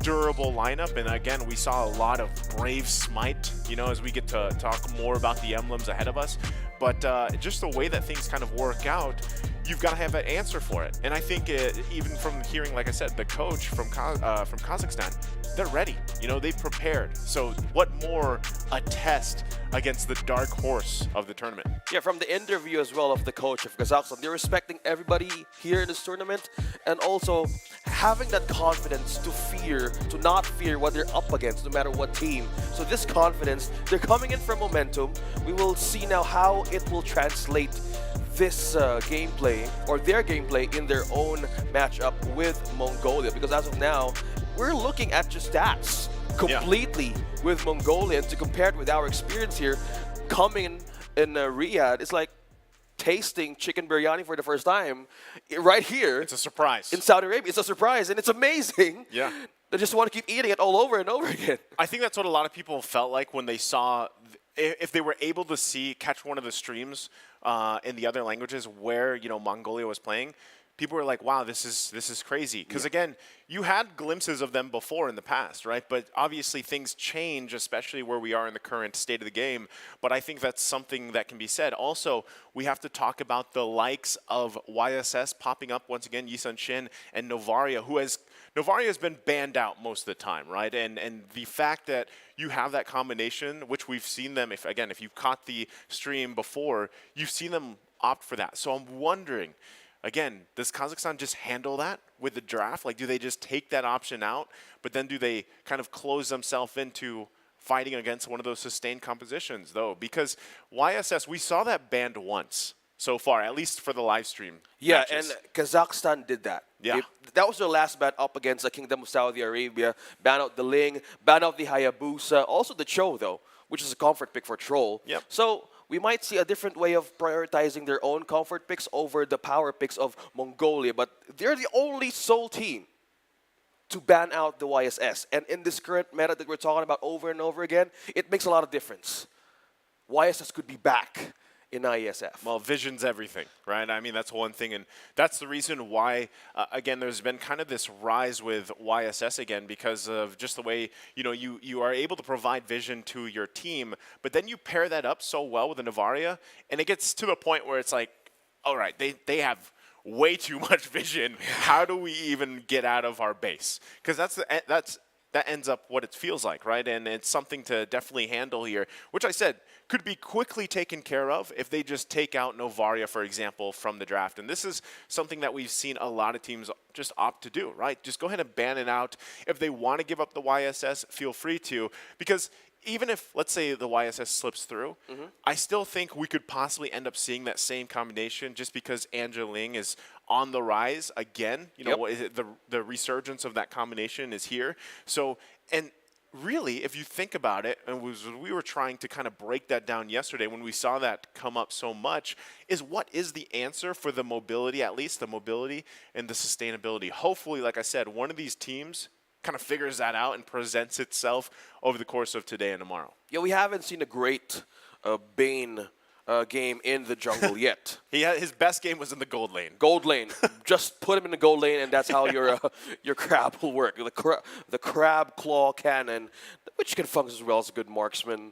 durable lineup, and again, we saw a lot of Brave Smite, you know, as we get to talk more about the emblems ahead of us. But just the way that things kind of work out, you've got to have an answer for it. And I think even from hearing, like I said, the coach from Kazakhstan, they're ready. You know, they've prepared. So what more a test against the dark horse of the tournament? Yeah, from the interview as well of the coach of Kazakhstan, they're respecting everybody here in this tournament and also having that confidence to not fear what they're up against, no matter what team. So this confidence, they're coming in from momentum. We will see now how it will translate this gameplay or their gameplay in their own matchup with Mongolia, because as of now, we're looking at just stats completely with Mongolia, and to compare it with our experience here coming in Riyadh, it's like tasting chicken biryani for the first time right here. It's a surprise. In Saudi Arabia, it's a surprise, and it's amazing. Yeah. They just want to keep eating it all over and over again. I think that's what a lot of people felt like when they saw, if they were able to catch one of the streams in the other languages where, you know, Mongolia was playing. People were like, wow, this is crazy. Because again, you had glimpses of them before in the past, right? But obviously things change, especially where we are in the current state of the game. But I think that's something that can be said. Also, we have to talk about the likes of YSS popping up once again, Yisun Shin and Novaria, Novaria has been banned out most of the time, right? And the fact that you have that combination, which we've seen them, if you've caught the stream before, you've seen them opt for that. So I'm wondering, again, does Kazakhstan just handle that with the draft? Like, do they just take that option out, but then do they kind of close themselves into fighting against one of those sustained compositions, though? Because YSS, we saw that banned once so far, at least for the live stream matches. And Kazakhstan did that. Yeah. That was their last ban up against the Kingdom of Saudi Arabia. Ban out the Ling, ban out the Hayabusa, also the Cho, though, which is a comfort pick for Troll. Yep. So we might see a different way of prioritizing their own comfort picks over the power picks of Mongolia, but they're the only sole team to ban out the YSS. And in this current meta that we're talking about over and over again, it makes a lot of difference. YSS could be back in IESF. Well, vision's everything, right? I mean, that's one thing, and that's the reason why, again, there's been kind of this rise with YSS again, because of just the way, you know, you are able to provide vision to your team, but then you pair that up so well with the Novaria, and it gets to the point where it's like, all right, they have way too much vision. How do we even get out of our base? Because that ends up what it feels like, right? And it's something to definitely handle here, which I said could be quickly taken care of if they just take out Novaria, for example, from the draft. And this is something that we've seen a lot of teams just opt to do, right? Just go ahead and ban it out. If they want to give up the YSS, feel free to, because even if, let's say, the YSS slips through, I still think we could possibly end up seeing that same combination just because Angeling is on the rise again. You know, the resurgence of that combination is here. So, and really, if you think about it, and we were trying to kind of break that down yesterday when we saw that come up so much, is what is the answer for the mobility, at least the mobility and the sustainability? Hopefully, like I said, one of these teams kind of figures that out and presents itself over the course of today and tomorrow. Yeah, we haven't seen a great Bane game in the jungle yet. His best game was in the gold lane. Gold lane. Just put him in the gold lane, and that's how your crab will work. The crab claw cannon, which can function as well as a good marksman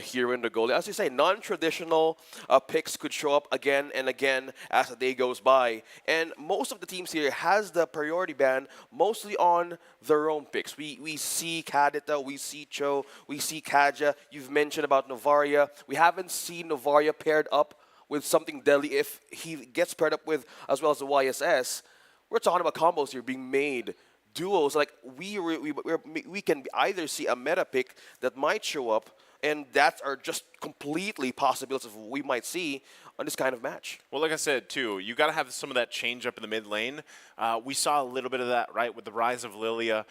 here in the gold lane. As you say, non-traditional picks could show up again and again as the day goes by. And most of the teams here has the priority ban mostly on their own picks. We see Kadita, we see Cho, we see Kaja. You've mentioned about Novaria. We haven't seen Novaria paired up with something deadly. If he gets paired up with as well as the YSS, we're talking about combos here being made. Duos, like we can either see a meta pick that might show up, and that are just completely possibilities of what we might see on this kind of match. Well, like I said, too, you got to have some of that change up in the mid lane. We saw a little bit of that, right, with the rise of Lilia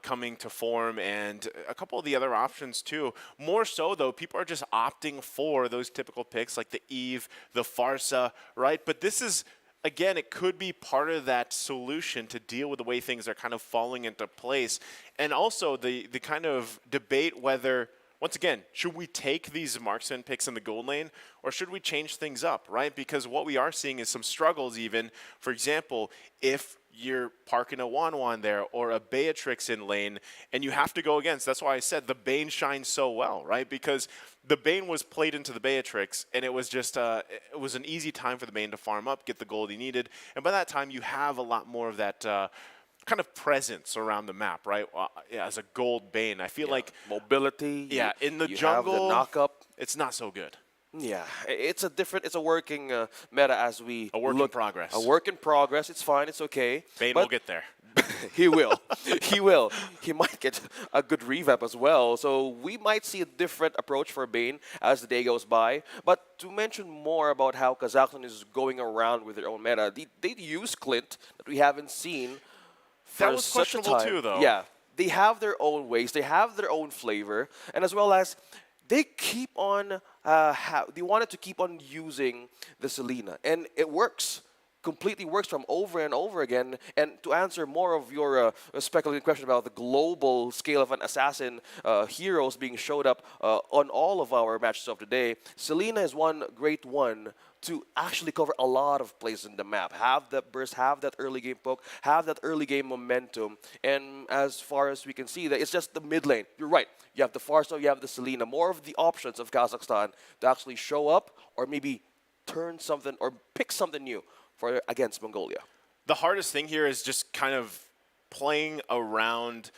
coming to form and a couple of the other options, too. More so, though, people are just opting for those typical picks like the Eve, the Farsa, right? But this is, again, it could be part of that solution to deal with the way things are kind of falling into place. And also the kind of debate whether, once again, should we take these marksman picks in the gold lane or should we change things up, right? Because what we are seeing is some struggles even. For example, if you're parking a Wanwan there or a Beatrix in lane, and you have to go against. That's why I said the Bane shines so well, right? Because the Bane was played into the Beatrix, and it was just it was an easy time for the Bane to farm up, get the gold he needed, and by that time you have a lot more of that kind of presence around the map, right? As a gold Bane, I feel like mobility. Yeah, in the you jungle, have the knock-up. It's not so good. Yeah, it's a working meta as we A work in progress. A work in progress. It's fine. It's okay. Bane will get there. He will. He will. He might get a good revamp as well. So we might see a different approach for Bane as the day goes by. But to mention more about how Kazakhstan is going around with their own meta, they use Clint that we haven't seen for That was such a questionable time. too, though. Yeah, they have their own ways. They have their own flavor, and as well as they keep on. They wanted to keep on using the Selena, and it works. Completely works from over and over again. And to answer more of your speculative question about the global scale of an assassin heroes being showed up on all of our matches of today, Selena is one great one to actually cover a lot of places in the map. Have that burst, have that early game poke, have that early game momentum. And as far as we can see, that it's just the mid lane. You're right. You have the Farso, you have the Selena. More of the options of Kazakhstan to actually show up or maybe turn something or pick something new for against Mongolia. The hardest thing here is just kind of playing around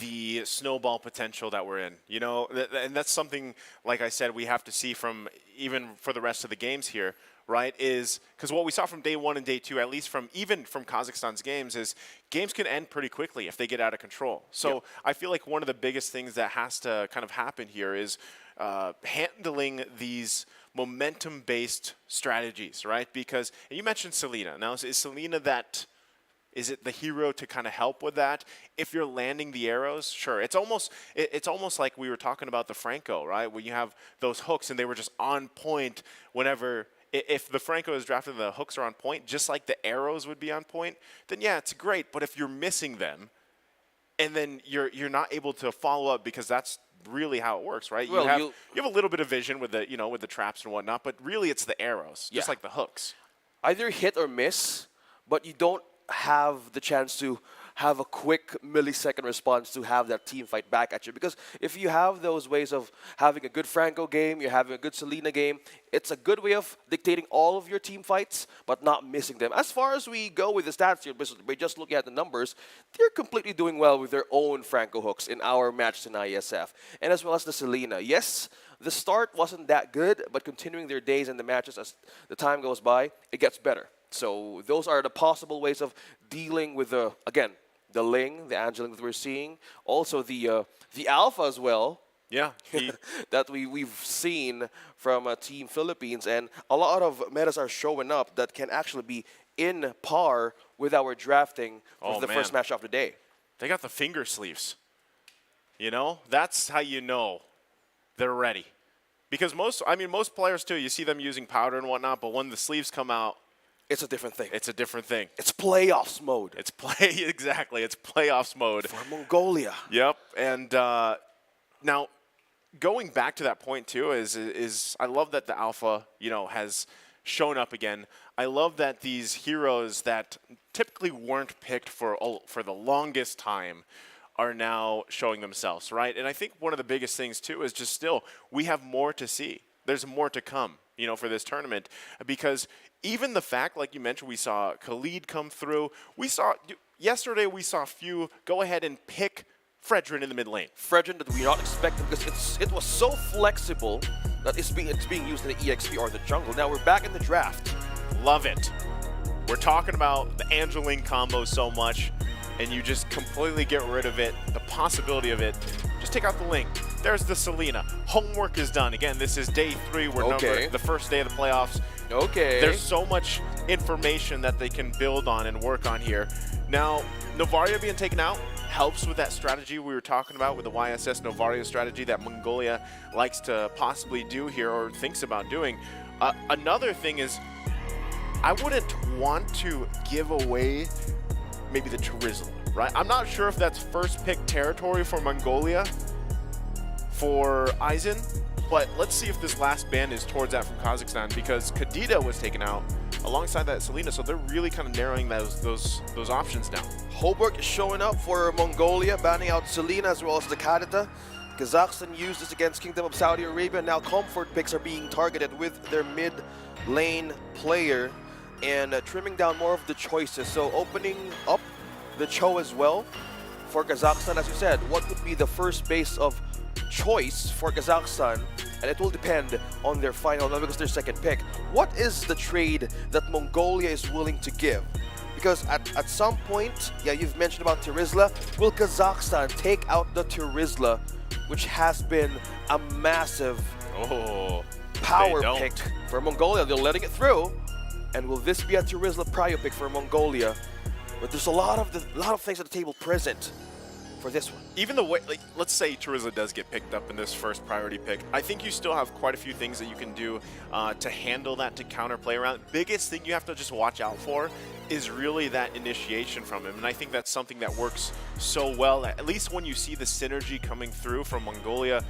the snowball potential that we're in, you know, and that's something, like I said, we have to see from even for the rest of the games here, right, is because what we saw from day one and day two, at least from even from Kazakhstan's games, is games can end pretty quickly if they get out of control. So yep. I feel like one of the biggest things that has to kind of happen here is handling these momentum-based strategies, right? Because and you mentioned Selena. Now, is Selena that? Is it the hero to kind of help with that? If you're landing the arrows, sure. It's almost like we were talking about the Franco, right? Where you have those hooks and they were just on point whenever. If the Franco is drafted and the hooks are on point, just like the arrows would be on point, then yeah, it's great. But if you're missing them, and then you're not able to follow up because that's really how it works, right? Well, you have a little bit of vision with the with the traps and whatnot, but really it's the arrows, just like the hooks. Either hit or miss, but you don't have the chance to have a quick millisecond response to have that team fight back at you. Because if you have those ways of having a good Franco game, you're having a good Selena game, it's a good way of dictating all of your team fights, but not missing them. As far as we go with the stats here, by just looking at the numbers, they're completely doing well with their own Franco hooks in our matches in IESF. And as well as the Selena. Yes, the start wasn't that good, but continuing their days in the matches as the time goes by, it gets better. So those are the possible ways of dealing with the Ling, the Angeling that we're seeing. Also the Alpha as well. Yeah. that we've seen from Team Philippines. And a lot of metas are showing up that can actually be in par with our drafting for the first match of the day. They got the finger sleeves. You know? That's how you know they're ready. Because most players too, you see them using powder and whatnot, but when the sleeves come out, it's a different thing. It's a different thing. It's playoffs mode. It's exactly. It's playoffs mode. For Mongolia. Yep. And now, going back to that point too, is I love that the Alpha, has shown up again. I love that these heroes that typically weren't picked for the longest time are now showing themselves, right? And I think one of the biggest things too is just still we have more to see. There's more to come, for this tournament, because even the fact, like you mentioned, we saw Khalid come through. Yesterday we saw Few go ahead and pick Fredrin in the mid lane. Fredrin that we not expected because it was so flexible that it's being used in the EXP or the jungle. Now we're back in the draft. Love it. We're talking about the Angeling combo so much, and you just completely get rid of it, the possibility of it. Just take out the Link. There's the Selena. Homework is done. Again, this is day 3. We're the first day of the playoffs. Okay. There's so much information that they can build on and work on here. Now, Novaria being taken out helps with that strategy we were talking about with the YSS Novaria strategy that Mongolia likes to possibly do here or thinks about doing. Another thing is I wouldn't want to give away maybe the Charizla, right? I'm not sure if that's first pick territory for Mongolia for Aizen, but let's see if this last ban is towards that from Kazakhstan, because Kadita was taken out, alongside that Selena. So they're really kind of narrowing those options now. Homework is showing up for Mongolia, banning out Selena as well as the Kadita. Kazakhstan used this against Kingdom of Saudi Arabia. Now comfort picks are being targeted with their mid lane player and trimming down more of the choices. So opening up the Cho as well for Kazakhstan. As you said, what would be the first base of choice for Kazakhstan? And it will depend on their final, not because their second pick. What is the trade that Mongolia is willing to give? Because at some point, yeah, you've mentioned about Tirizla. Will Kazakhstan take out the Tirizla, which has been a massive power pick for Mongolia? They're letting it through. And will this be a Tirizla prio pick for Mongolia? But there's a lot of things at the table present for this one. Even the way, like, let's say Tirizla does get picked up in this first priority pick, I think you still have quite a few things that you can do to handle that, to counterplay around. Biggest thing you have to just watch out for is really that initiation from him, and I think that's something that works so well. At least when you see the synergy coming through from Mongolia,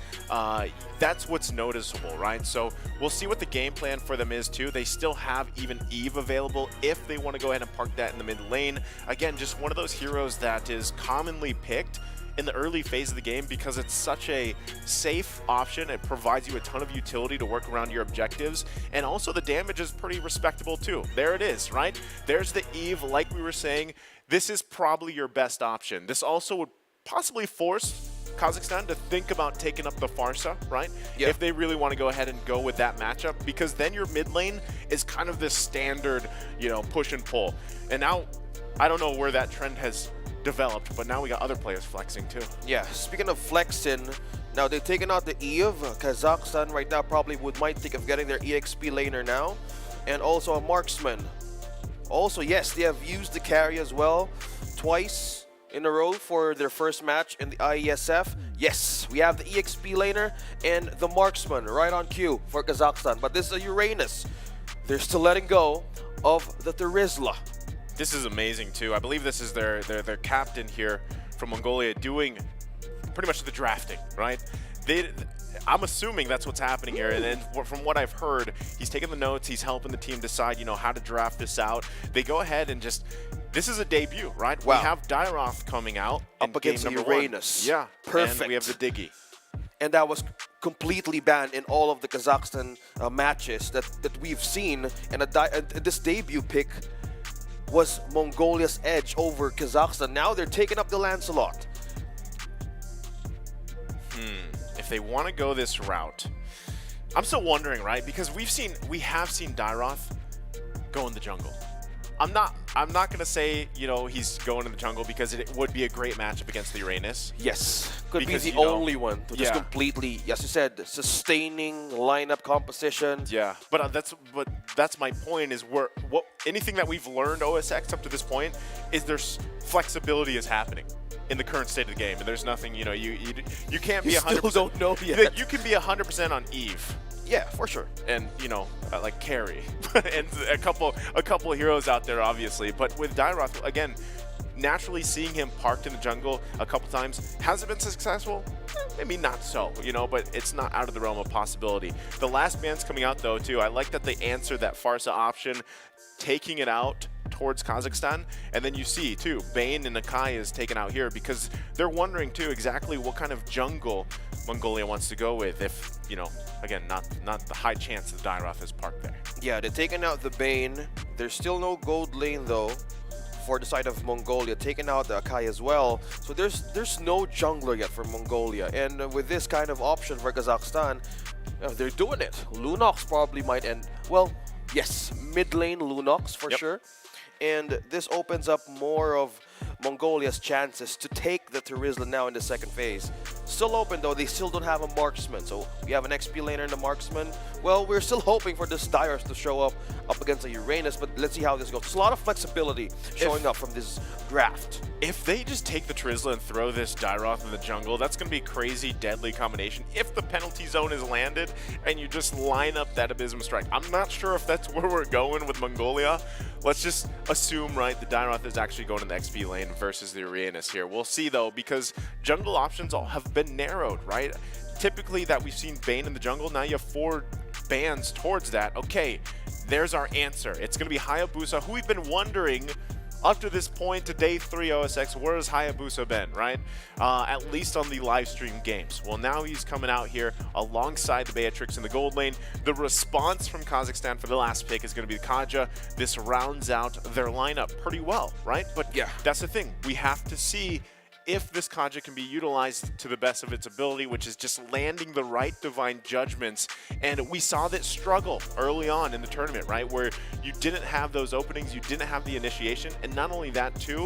that's what's noticeable, right? So we'll see what the game plan for them is too. They still have even Eve available if they want to go ahead and park that in the mid lane. Again, just one of those heroes that is commonly picked in the early phase of the game because it's such a safe option. It provides you a ton of utility to work around your objectives, and also the damage is pretty respectable too. There it is, right? There's the Eve. Like we were saying, this is probably your best option. This also would possibly force Kazakhstan to think about taking up the Farsa, right? Yeah. If they really want to go ahead and go with that matchup, because then your mid lane is kind of this standard, you know, push and pull. And now, I don't know where that trend has developed, but now we got other players flexing too. Yeah, speaking of flexing, now they've taken out the Eve. Kazakhstan right now probably might think of getting their EXP laner now, and also a marksman. Also, yes, they have used the carry as well twice in a row for their first match in the IESF. Yes, we have the EXP laner and the marksman right on cue for Kazakhstan, but this is a Uranus. They're still letting go of the Tirizla. This is amazing too. I believe this is their captain here from Mongolia doing pretty much the drafting, right? I'm assuming that's what's happening here, and then from what I've heard, he's taking the notes, he's helping the team decide, you know, how to draft this out. They go ahead and just, this is a debut, right? Wow. We have Dairoth coming out up against the Uranus. Yeah, perfect. And we have the Diggy. And that was completely banned in all of the Kazakhstan matches that we've seen, and this debut pick was Mongolia's edge over Kazakhstan. Now they're taking up the Lancelot. If they want to go this route, I'm still wondering, right? Because we have seen Dairoth go in the jungle. I'm not gonna say, you know, he's going in the jungle because it would be a great matchup agast the Uranus. Yes, could because, be the only one to just yeah. completely, as you said, sustaining lineup composition. Yeah, but that's my point. Is anything that we've learned OSX up to this point is there's flexibility is happening in the current state of the game, and there's nothing, you know, you can't be 100%. Still don't know yet. You can be 100% on Eve. Yeah, for sure. And, you know, like carry. And a couple of heroes out there, obviously. But with Dairoth, again, naturally seeing him parked in the jungle a couple times, has it been successful? Maybe not so, you know, but it's not out of the realm of possibility. The last man's coming out, though, too. I like that they answered that Farsa option, taking it out towards Kazakhstan, and then you see too Bane and Nakai is taken out here because they're wondering too exactly what kind of jungle Mongolia wants to go with. If, you know, again, not the high chance that Dairoth is parked there. Yeah, they're taking out the Bane. There's still no gold lane though for the side of Mongolia, taking out the Akai as well. So there's no jungler yet for Mongolia, and with this kind of option for Kazakhstan, they're doing it. Lunox probably might end. Well, yes, mid lane Lunox for sure. And this opens up more of Mongolia's chances to take the Tirizla now in the second phase. Still open though, they still don't have a marksman. So we have an XP laner and a marksman. Well, we're still hoping for this Dairoth to show up against the Uranus, but let's see how this goes. There's a lot of flexibility showing up from this draft. If they just take the Tirizla and throw this Dairoth in the jungle, that's going to be a crazy, deadly combination. If the penalty zone is landed and you just line up that Abysm Strike. I'm not sure if that's where we're going with Mongolia. Let's just assume, right, the Dairoth is actually going in the XP lane versus the Uranus here. We'll see, though, because jungle options all have been narrowed, right? Typically that we've seen Bane in the jungle, now you have 4 bans towards that, okay, there's our answer. It's going to be Hayabusa, who we've been wondering up to this point to day 3 OSX, where has Hayabusa been, right? At least on the live stream games. Well, now he's coming out here alongside the Beatrix in the gold lane. The response from Kazakhstan for the last pick is going to be Kaja. This rounds out their lineup pretty well, right? But yeah, that's the thing. We have to see if this Kaja can be utilized to the best of its ability, which is just landing the right divine judgments. And we saw that struggle early on in the tournament, right? Where you didn't have those openings, you didn't have the initiation, and not only that too,